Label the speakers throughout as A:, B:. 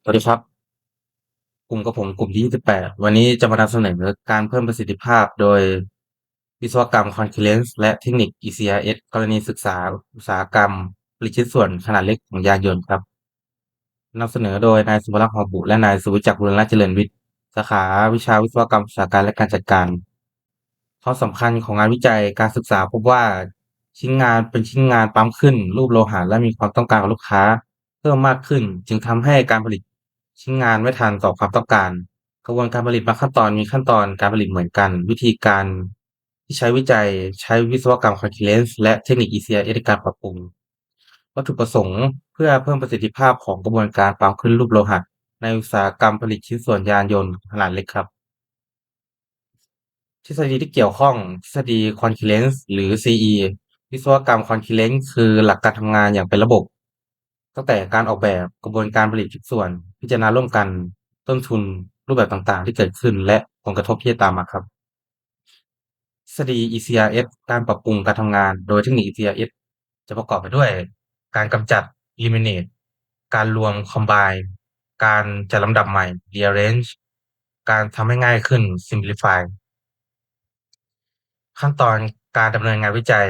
A: สวัสดีครับกลุ่มกับผมกลุ่มที่28วันนี้จะมานำเสนอการเพิ่มประสิทธิภาพโดยวิศวกรรม Concurrence และเทคนิค ECRS กรณีศึกษาอุตสาหกรรมผลิตชิ้นส่วนขนาดเล็กของยานยนต์ครับนำเสนอโดยนายสุภลักษณ์หอมบุและนายสุวิจักรบุรณเจริญวิทย์สาขาวิชาวิศวกรรมอุตสาหการและการจัดการข้อสำคัญของงานวิจัยการศึกษาพบว่าชิ้นงานเป็นชิ้นงานปั๊มขึ้นรูปโลหะและมีความต้องการของลูกค้าเพิ่มมากขึ้นจึงทำให้การผลิตชิ้นงานไม่ทันต่อความต้องการ กระบวนการผลิตบางขั้นตอนมีขั้นตอนการผลิตเหมือนกันวิธีการที่ใช้วิจัยใช้วิศวกรรม Concurrence และเทคนิค ECRS ในการปรับปรุงวัตถุประสงค์เพื่อเพิ่มประสิทธิภาพของกระบวนการปั๊มขึ้นรูปโลหะในอุตสาหกรรมผลิตชิ้นส่วนยานยนต์ขนาดเล็กครับทฤษฎีที่เกี่ยวข้องทฤษฎี Concurrence หรือ CE วิศวกรรม Concurrence คือหลักการทำงานอย่างเป็นระบบตั้งแต่การออกแบบกระบวนการผลิตชิ้นส่วนพิจารณาร่วมกันต้นทุนรูปแบบต่างๆที่เกิดขึ้นและผลกระทบที่จะตามมาครับ ทฤษฎี ECRS การปรับปรุงการทำงานโดยเทคนิค ECRS จะประกอบไปด้วยการกำจัด eliminate การรวม combine การจัดลำดับใหม่ rearrange การทำให้ง่ายขึ้น simplify ขั้นตอนการดำเนินงานวิจัย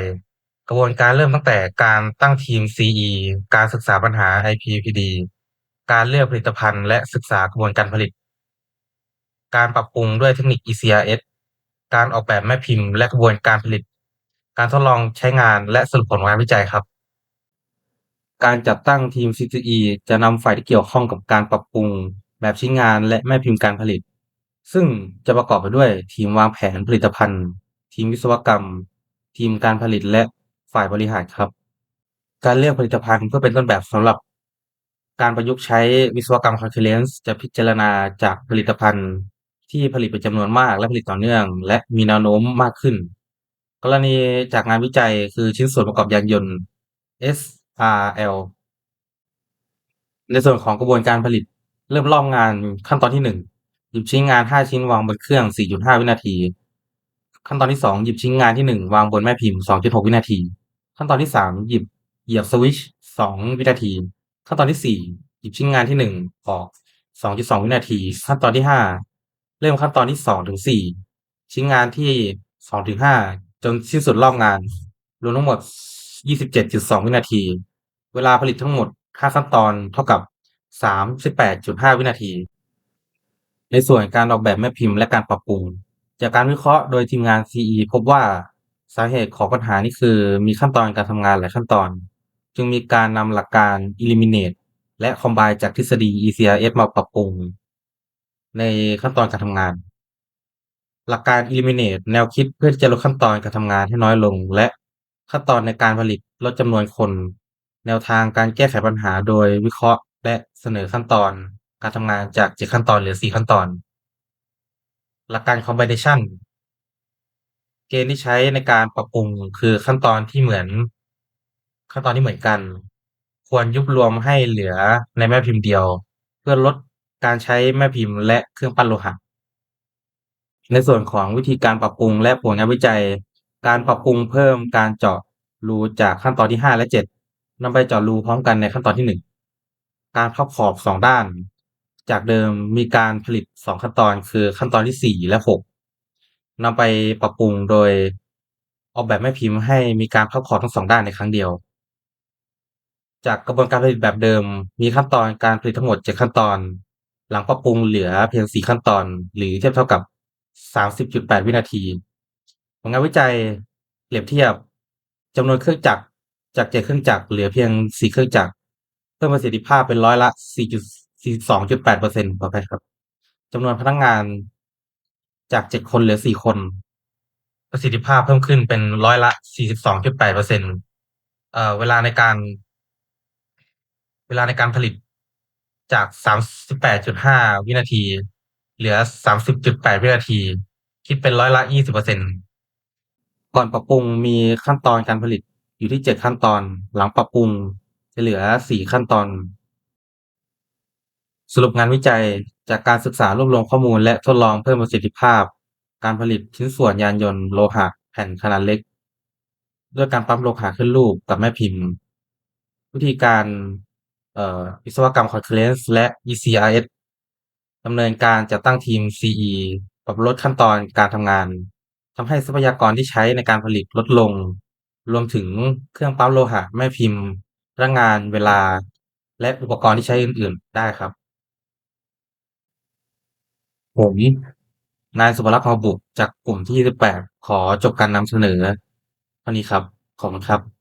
A: กระบวนการเริ่มตั้งแต่การตั้งทีม CE การศึกษาปัญหา IPPD การเลือกผลิตภัณฑ์และศึกษากระบวนการผลิตการปรับปรุงด้วยเทคนิค ECRS การออกแบบแม่พิมพ์และกระบวนการผลิตการทดลองใช้งานและสรุปผลงานวิจัยครับ การจัดตั้งทีม CTE จะนำฝ่ายที่เกี่ยวข้องกับการปรับปรุงแบบชิ้นงานและแม่พิมพ์การผลิตซึ่งจะประกอบไปด้วยทีมวางแผนผลิตภัณฑ์ทีมวิศวกรรมทีมการผลิตและฝ่ายบริหารครับการเลือกผลิตภัณฑ์เพื่อเป็นต้นแบบสำหรับการประยุกต์ใช้วิศวกรรม Concurrence จะพิจารณาจากผลิตภัณฑ์ที่ผลิตเป็นจำนวนมากและผลิตต่อเนื่องและมีแนวโน้มมากขึ้นกรณีจากงานวิจัยคือชิ้นส่วนประกอบยานยนต์ SRL ในส่วนของกระบวนการผลิตเริ่มรอบงานขั้นตอนที่1หยิบชิ้นงาน5ชิ้นวางบนเครื่อง 4.5 วินาทีขั้นตอนที่2หยิบชิ้นงานที่1วางบนแม่พิมพ์ 2.6 วินาทีขั้นตอนที่3เหยียบสวิตช์2วินาทีขั้นตอนที่4หยิบชิ้นงานที่1ออก 2.2 วินาทีขั้นตอนที่5เริ่มขั้นตอนที่2ถึง4ชิ้นงานที่2ถึง5จนสิ้นสุดรอบงานรวมทั้งหมด 27.2 วินาที เวลาผลิตทั้งหมด5ขั้นตอนเท่ากับ 38.5 วินาที ในส่วนการออกแบบแม่พิมพ์และการปรับปรุง จากการวิเคราะห์โดยทีมงาน CE พบว่าสาเหตุของปัญหานี้คือมีขั้นตอนการทำงานหลายขั้นตอน จึงมีการนำหลักการ Eliminate และ Combine จากทฤษฎี ECRS มาปรับปรุงในขั้นตอนการทำงาน หลักการ Eliminate แนวคิดเพื่อที่จะลดขั้นตอนการทำงานให้น้อยลงและขั้นตอนในการผลิตลดจำนวนคนแนวทางการแก้ไขปัญหาโดยวิเคราะห์และเสนอขั้นตอนการทำงานจาก7ขั้นตอนเหลือ4ขั้นตอนหลักการ Combination เกณฑ์ที่ใช้ในการปรับปรุงคือขั้นตอนที่เหมือนกันควรยุบรวมให้เหลือในแม่พิมพ์เดียวเพื่อลดการใช้แม่พิมพ์และเครื่องปั้นโลหะ ในส่วนของวิธีการปรับปรุงและผลงานวิจัย การปรับปรุงเพิ่มการเจาะรูจากขั้นตอนที่5และ7นำไปเจาะรูพร้อมกันในขั้นตอนที่1การครอบขอบ2ด้าน จากเดิมมีการผลิต2ขั้นตอนคือขั้นตอนที่4และ6นำไปปรับปรุงโดยออกแบบแม่พิมพ์ให้มีการครอบขอบทั้ง2ด้านในครั้งเดียว จากกระบวนการผลิตแบบเดิมมีขั้นตอนการผลิตทั้งหมด7ขั้นตอนหลังปรับปรุงเหลือเพียง4ขั้นตอนหรือเทียบเท่ากับ 30.8 วินาทีผลงานวิจัยเปรียบเทียบจำนวนเครื่องจักรจาก7เครื่องจักรเหลือเพียง4เครื่องจักรเพิ่มประสิทธิภาพเป็นร้อยละ42.8%ขออภัยครับจำนวนพนักงานจาก7คนเหลือ4คนประสิทธิภาพเพิ่มขึ้นเป็นร้อยละ42.8%เอ่อเวลาในการ เวลาในการผลิตจาก38.5วินาทีเหลือ30.8วินาทีคิดเป็นร้อยละ20%ก่อนปรับปรุงมีขั้นตอนการผลิตอยู่ที่7ขั้นตอนหลังปรับปรุงจะเหลือ4ขั้นตอนสรุปงานวิจัยจากการศึกษารวบรวมข้อมูลและทดลองเพิ่มประสิทธิภาพการผลิตชิ้นส่วนยานยนต์โลหะแผ่นขนาดเล็กด้วยการปั๊มโลหะขึ้นรูปกับแม่พิมพ์วิธีการ วิศวกรรม Concurrence และ ECRS ดำเนินการจัดตั้งทีม CE ปรับลดขั้นตอนการทำงานทำให้ทรัพยากรที่ใช้ในการผลิตลดลงรวมถึงเครื่องปั๊มโลหะแม่พิมพ์พนักงานเวลาและอุปกรณ์ที่ใช้อื่นๆได้ครับผมนายสุภลักษณ์ ทองบุตรจากกลุ่มที่28ขอจบการนำเสนอเท่านี้ครับขอบคุณครับ